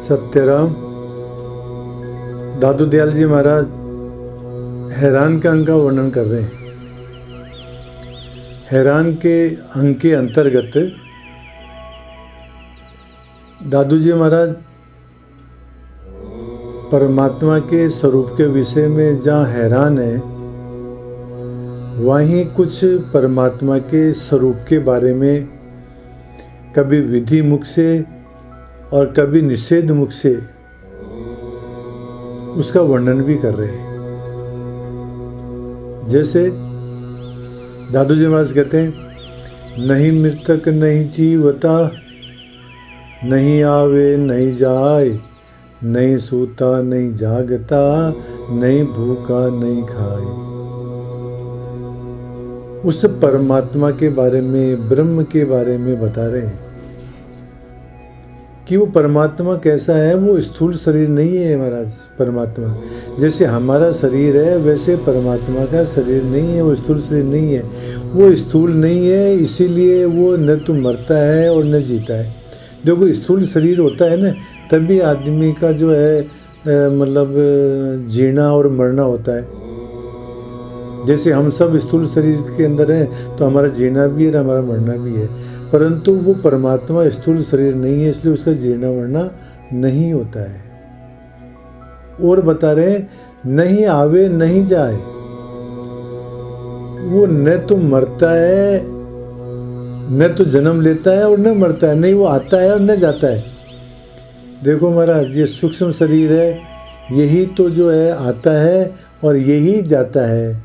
सत्यराम दादू दयाल जी महाराज हैरान के अंग का वर्णन कर रहे हैं। हैरान के अंग के अंतर्गत दादू जी महाराज परमात्मा के स्वरूप के विषय में जहाँ हैरान है, वहीं कुछ परमात्मा के स्वरूप के बारे में कभी विधि मुख से और कभी निषेध मुख से उसका वर्णन भी कर रहे हैं। जैसे दादू जी महाराज कहते हैं, नहीं मृतक नहीं जीवता, नहीं आवे नहीं जाए, नहीं सूता नहीं जागता, नहीं भूखा नहीं खाए। उस परमात्मा के बारे में, ब्रह्म के बारे में बता रहे हैं कि वो परमात्मा कैसा है। वो स्थूल शरीर नहीं है महाराज। परमात्मा जैसे हमारा शरीर है वैसे परमात्मा का शरीर नहीं है, वो स्थूल शरीर नहीं है। वो स्थूल नहीं है, इसीलिए वो न तो मरता है और न जीता है। देखो स्थूल शरीर होता है ना, तभी आदमी का जो है मतलब जीना और मरना होता है। जैसे हम सब स्थूल शरीर के अंदर हैं तो हमारा जीना भी है और हमारा मरना भी है, परंतु वो परमात्मा स्थूल शरीर नहीं है, इसलिए उसका जीना मरना नहीं होता है। और बता रहे हैं, नहीं आवे नहीं जाए, वो न तो मरता है, न तो जन्म लेता है और न मरता है। नहीं, वो आता है और न जाता है। देखो महाराज, ये सूक्ष्म शरीर है, यही तो जो है आता है और यही जाता है।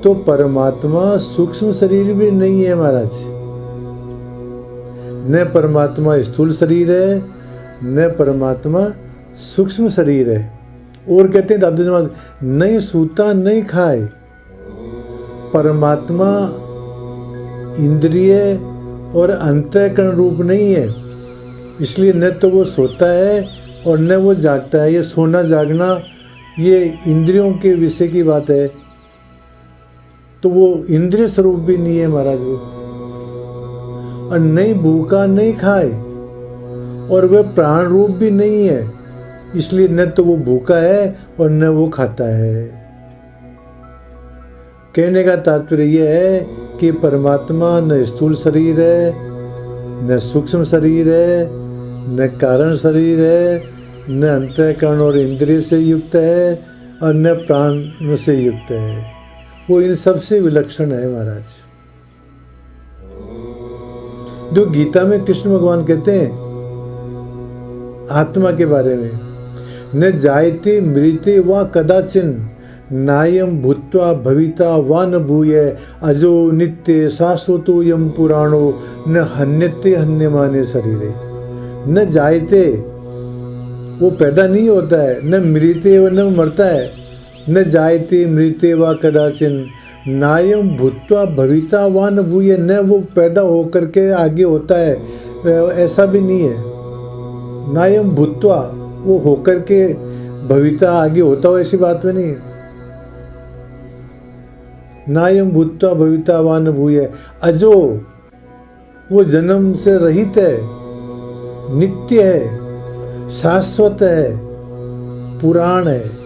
तो परमात्मा सूक्ष्म शरीर भी नहीं है महाराज। न परमात्मा स्थूल शरीर है, न परमात्मा सूक्ष्म शरीर है। और कहते हैं दादू जी महाराज, नहीं सूता नहीं खाए। परमात्मा इंद्रिय और अंतःकरण रूप नहीं है, इसलिए न तो वो सोता है और न वो जागता है। ये सोना जागना ये इंद्रियों के विषय की बात है, तो वो इंद्रिय स्वरूप भी नहीं है महाराज वो। और नहीं भूखा नहीं खाए, और वह प्राण रूप भी नहीं है, इसलिए न तो वो भूखा है और न वो खाता है। कहने का तात्पर्य यह है कि परमात्मा न स्थूल शरीर है, न सूक्ष्म शरीर है, न कारण शरीर है, न अंतःकरण और इंद्रिय से युक्त है और न प्राण से युक्त है। वो इन सब से विलक्षण है महाराज। जो गीता में कृष्ण भगवान कहते हैं आत्मा के बारे में, न जायते मृते वा कदाचिन, नायम भूत्वा भविता वा न भूय, अजो नित्य शाश्वतो यम पुराणो, न हन्यते हन्यमाने शरीरे। न जायते, वो पैदा नहीं होता है, न मृते व न मरता है। न जायते मृते वा कदाचिन, नायम भूत्वा भविता वा न भूय, न वो पैदा होकर के आगे होता है, ऐसा भी नहीं है। नायम भूत्वा, वो होकर के भविता आगे होता हो, ऐसी बात में नहीं है। नायम भूत्वा भविता वा न भूय, अजो, वो जन्म से रहित है, नित्य है, शाश्वत है, पुराण है।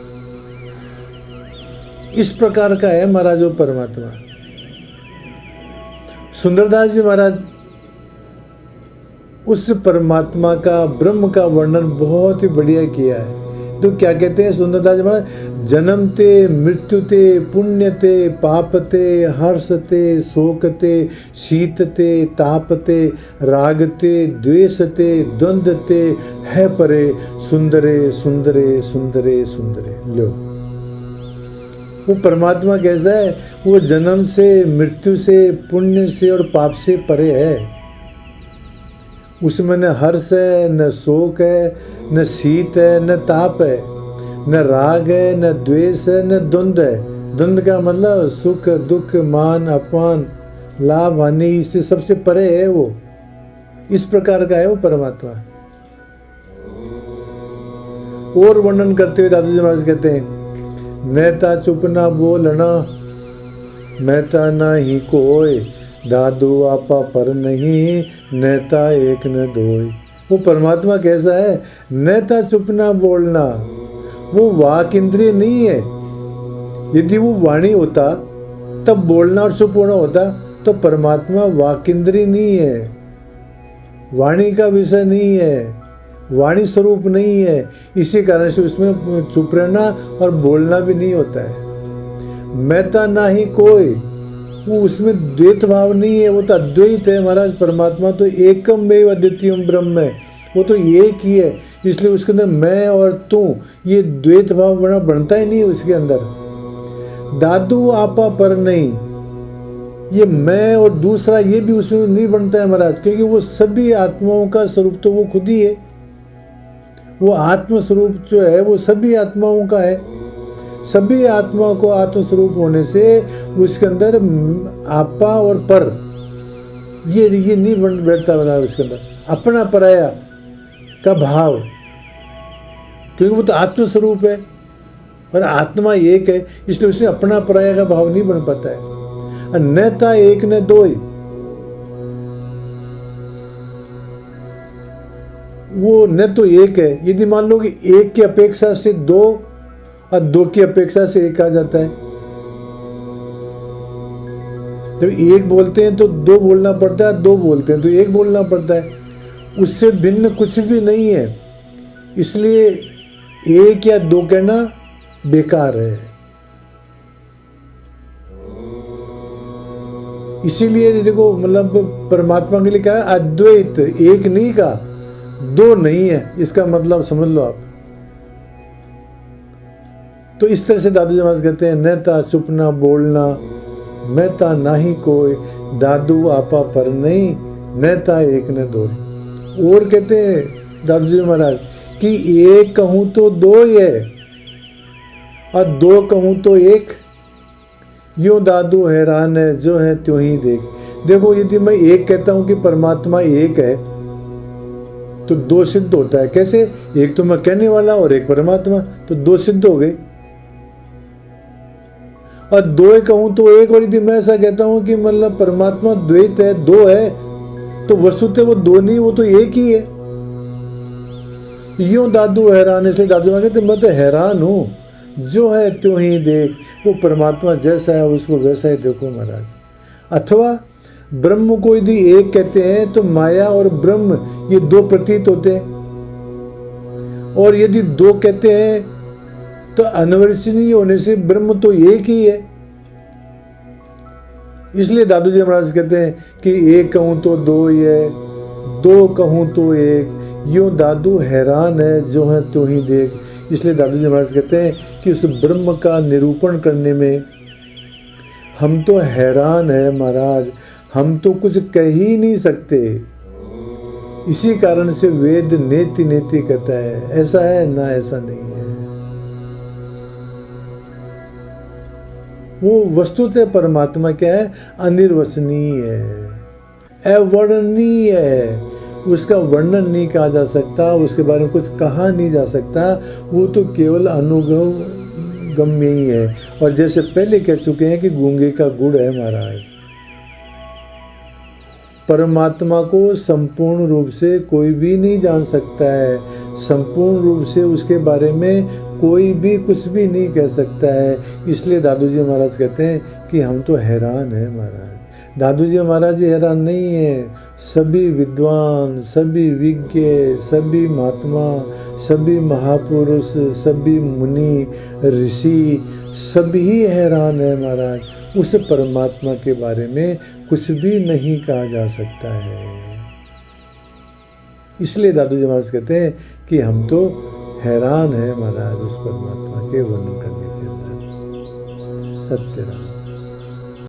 इस प्रकार का है महाराज वो परमात्मा। सुंदरदास जी महाराज उस परमात्मा का, ब्रह्म का वर्णन बहुत ही बढ़िया किया है। तो क्या कहते हैं सुंदरदास जी महाराज, जन्मते मृत्युते पुण्यते पापते हर्षते शोकते शीतते तापते रागते द्वेषते द्वंद्वते है परे सुंदरे सुंदरे सुंदरे सुंदरे। लो, वो परमात्मा कैसा है? वो जन्म से, मृत्यु से, पुण्य से और पाप से परे है। उसमें न हर्ष है, न शोक है, न शीत है, न ताप है, न राग है, न द्वेष है, न द्वंद्व है। द्वंद्व का मतलब सुख दुख, मान अपमान, लाभ हानि, इससे सबसे परे है वो। इस प्रकार का है वो परमात्मा। और वर्णन करते हुए दादू जी महाराज कहते हैं, नेता चुप ना बोलना, महता ना ही कोई, दादू आपा पर नहीं, नेता एक न दोय। वो परमात्मा कैसा है? नेता चुप ना बोलना, वो वाक इंद्रिय नहीं है। यदि वो वाणी होता तब बोलना और चुप होना होता, तो परमात्मा वाक इंद्रिय नहीं है, वाणी का विषय नहीं है, वाणी स्वरूप नहीं है। इसी कारण से उसमें चुप रहना और बोलना भी नहीं होता है। मैता ना ही कोई, वो उसमें द्वैत भाव नहीं है, वो तो अद्वैत है महाराज। परमात्मा तो एकमेव अद्वितीयम ब्रह्म है, वो तो एक ही है। इसलिए उसके अंदर मैं और तू ये द्वैत भाव बनता ही नहीं उसके अंदर। दादू आपा पर नहीं, ये मैं और दूसरा ये भी उसमें नहीं बनता है महाराज, क्योंकि वो सभी आत्माओं का स्वरूप तो वो खुद ही है। वो आत्म स्वरूप जो है वो सभी आत्माओं का है। सभी आत्माओं को आत्म स्वरूप होने से उसके अंदर आपा और पर ये नहीं बन बैठता महाराज उसके अंदर अपना पराया का भाव, क्योंकि वो तो आत्म स्वरूप है और आत्मा एक है, इसलिए उससे अपना पराया का भाव नहीं बन पाता है। नेता एक ने दो ही, वो न तो एक है। यदि मान लो कि एक की अपेक्षा से दो और दो की अपेक्षा से एक आ जाता है, जब एक बोलते हैं तो दो बोलना पड़ता है, दो बोलते हैं तो एक बोलना पड़ता है। उससे भिन्न कुछ भी नहीं है, इसलिए एक या दो कहना बेकार है। इसीलिए देखो मतलब परमात्मा के लिए क्या है? अद्वैत, एक नहीं का, दो नहीं है, इसका मतलब समझ लो आप। तो इस तरह से दादू जी महाराज कहते हैं नेता चुप ना बोलना, मैता ना ही कोई, दादू आपा पर नहीं, नेता एक ने दो। और कहते हैं दादू जी महाराज कि एक कहूं तो दो ही है और दो कहूं तो एक, यो दादू हैरान है जो है त्यों ही देख। देखो यदि मैं एक कहता हूं कि परमात्मा एक है तो दो सिद्ध होता है। कैसे? एक तो मैं कहने वाला और एक परमात्मा, तो दो सिद्ध हो गए। और दो कहूं तो एक, और यदि मैं ऐसा कहता हूं कि मतलब परमात्मा द्वैत है, दो है, तो वस्तुतः वो दो नहीं, वो तो एक ही है। यूं दादू हैरान, इसलिए दादू कहते मैं तो हैरान हूं, जो है त्यों ही देख। वो परमात्मा जैसा है उसको वैसा ही देखो महाराज। अथवा ब्रह्म को यदि एक कहते हैं तो माया और ब्रह्म ये दो प्रतीत होते हैं, और यदि दो कहते हैं तो अनवरचनीय होने से ब्रह्म तो एक ही है। इसलिए दादू जी महाराज कहते हैं कि एक कहूं तो दो ही है, दो कहूं तो एक, यूं दादू हैरान है जो है त्यों ही देख। इसलिए दादू जी महाराज कहते हैं कि उस ब्रह्म का निरूपण करने में हम तो हैरान है महाराज, हम तो कुछ कह ही नहीं सकते। इसी कारण से वेद नेति नेति कहता है, ऐसा है ना ऐसा नहीं है। वो वस्तुतः परमात्मा क्या है? अनिर्वचनीय है, अवर्णनीय है, उसका वर्णन नहीं कहा जा सकता, उसके बारे में कुछ कहा नहीं जा सकता, वो तो केवल अनुभव गम्य ही है। और जैसे पहले कह चुके हैं कि गूंगे का गुड़ है महाराज। परमात्मा को संपूर्ण रूप से कोई भी नहीं जान सकता है, संपूर्ण रूप से उसके बारे में कोई भी कुछ भी नहीं कह सकता है। इसलिए दादू जी महाराज कहते हैं कि हम तो हैरान हैं महाराज। दादू जी महाराज जी हैरान नहीं है, सभी विद्वान, सभी विज्ञ, सभी महात्मा, सभी महापुरुष, सभी मुनि ऋषि सभी हैरान है महाराज। उस परमात्मा के बारे में कुछ भी नहीं कहा जा सकता है। इसलिए दादू जी महाराज कहते हैं कि हम तो हैरान है महाराज उस परमात्मा के वर्णन करने के अंदर। सत्य राम।